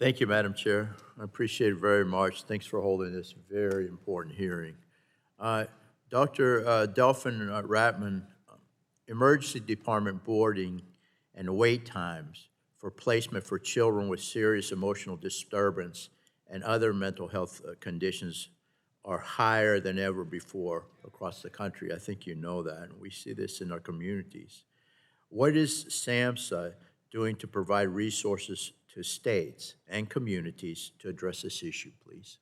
Thank you, Madam Chair. I appreciate it very much. Thanks for holding this very important hearing. Uh, Dr. Delphin Ratman, emergency department boarding and wait times for placement for children with serious emotional disturbance and other mental health conditions are higher than ever before across the country. I think you know that, and we see this in our communities. What is SAMHSA doing to provide resources to states and communities to address this issue, please?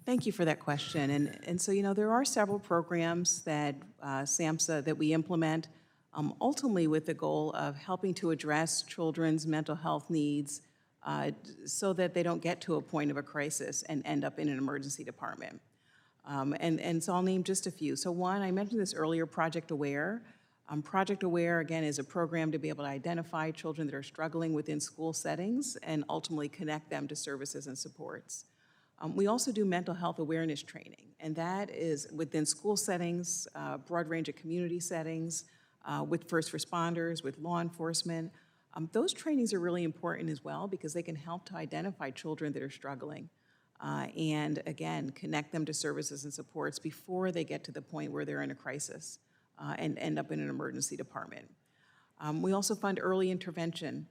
Thank you for that question. And so, there are several programs that SAMHSA that we implement, ultimately with the goal of helping to address children's mental health needs so that they don't get to a point of a crisis and end up in an emergency department. And so I'll name just a few. So one, I mentioned this earlier, Project Aware. Project Aware, again, is a program to be able to identify children that are struggling within school settings and ultimately connect them to services and supports. We also do mental health awareness training, and that is within school settings, broad range of community settings, with first responders, with law enforcement. Those trainings are really important as well because they can help to identify children that are struggling and, again, connect them to services and supports before they get to the point where they're in a crisis and end up in an emergency department. We also fund early intervention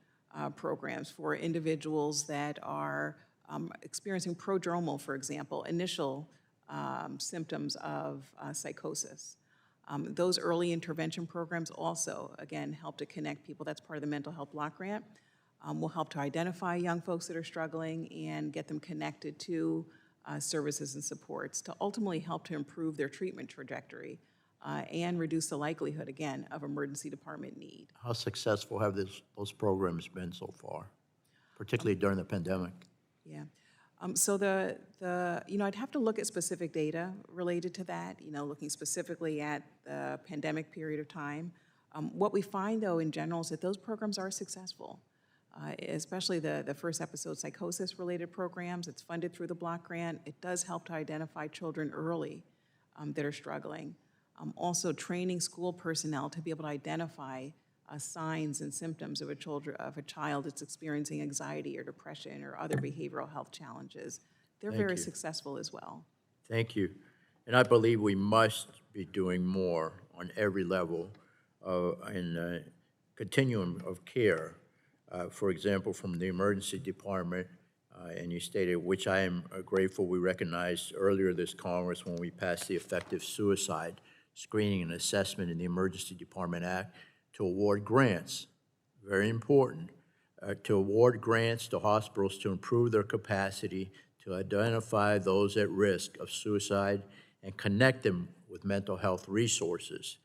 programs for individuals that are experiencing prodromal, for example, initial symptoms of psychosis. Those early intervention programs also, again, help to connect people. That's part of the Mental Health Block Grant. Will help to identify young folks that are struggling and get them connected to services and supports to ultimately help to improve their treatment trajectory and reduce the likelihood, again, of emergency department need. How successful have those programs been so far, particularly during the pandemic? Yeah. So I'd have to look at specific data related to that, looking specifically at the pandemic period of time. What we find, though, in general, is that those programs are successful, especially the first episode psychosis-related programs. It's funded through the Block Grant. It does help to identify children early that are struggling. Also, training school personnel to be able to identify signs and symptoms of a child that's experiencing anxiety or depression or other behavioral health challenges. They're Thank very you. successful as well. Thank you. And I believe we must be doing more on every level in continuum of care. For example, from the emergency department, and you stated, which I am grateful we recognized earlier this Congress when we passed the Effective Suicide Screening and Assessment in the Emergency Department Act to award grants, very important, to award grants to hospitals to improve their capacity to identify those at risk of suicide and connect them with mental health resources.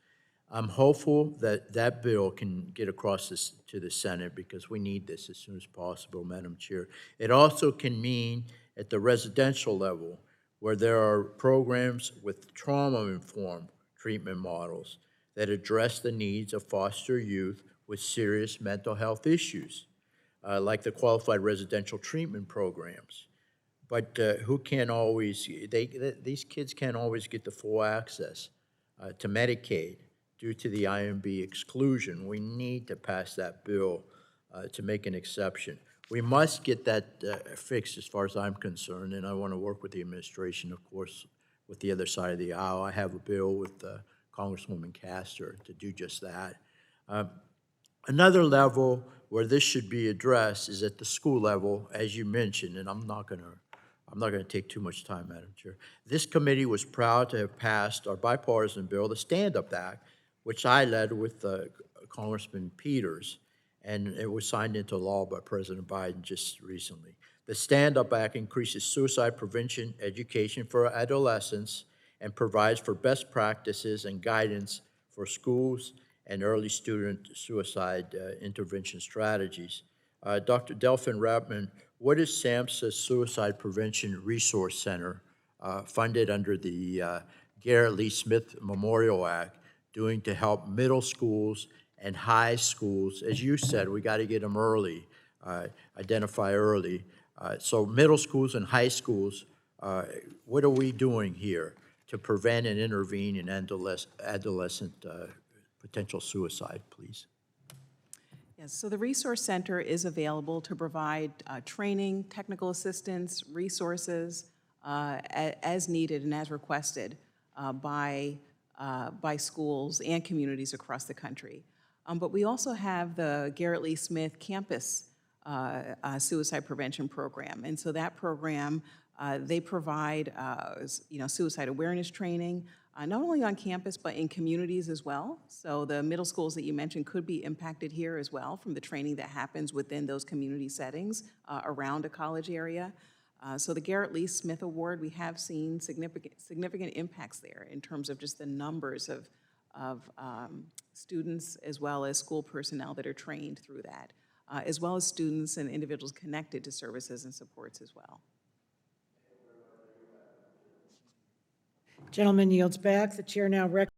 I'm hopeful that that bill can get across this to the Senate because we need this as soon as possible, Madam Chair. It also can mean at the residential level where there are programs with trauma-informed treatment models that address the needs of foster youth with serious mental health issues, like the qualified residential treatment programs. But who can't always, these kids can't always get the full access to Medicaid due to the IMB exclusion. We need to pass that bill to make an exception. We must get that fixed as far as I'm concerned, and I want to work with the administration, of course, with the other side of the aisle. I have a bill with Congresswoman Castor to do just that. Another level where this should be addressed is at the school level, as you mentioned, and I'm not going to take too much time, Madam Chair. This committee was proud to have passed our bipartisan bill, the Stand-Up Act, which I led with Congressman Peters, and it was signed into law by President Biden just recently. The Stand-Up Act increases suicide prevention education for adolescents and provides for best practices and guidance for schools and early student suicide intervention strategies. Dr. Delphin Ratman, what is SAMHSA's Suicide Prevention Resource Center, funded under the Garrett Lee Smith Memorial Act, doing to help middle schools and high schools? As you said, we got to get them early, identify early. So middle schools and high schools, what are we doing here to prevent and intervene in adolescent potential suicide, please? Yes, so the Resource Center is available to provide training, technical assistance, resources as needed and as requested by schools and communities across the country. But we also have the Garrett Lee Smith Campus Suicide Prevention Program. And so that program, they provide, suicide awareness training, not only on campus, but in communities as well. So the middle schools that you mentioned could be impacted here as well from the training that happens within those community settings around a college area. So the Garrett Lee Smith Award, we have seen significant impacts there in terms of just the numbers of students as well as school personnel that are trained through that, as well as students and individuals connected to services and supports as well. Gentleman yields back. The chair now recognizes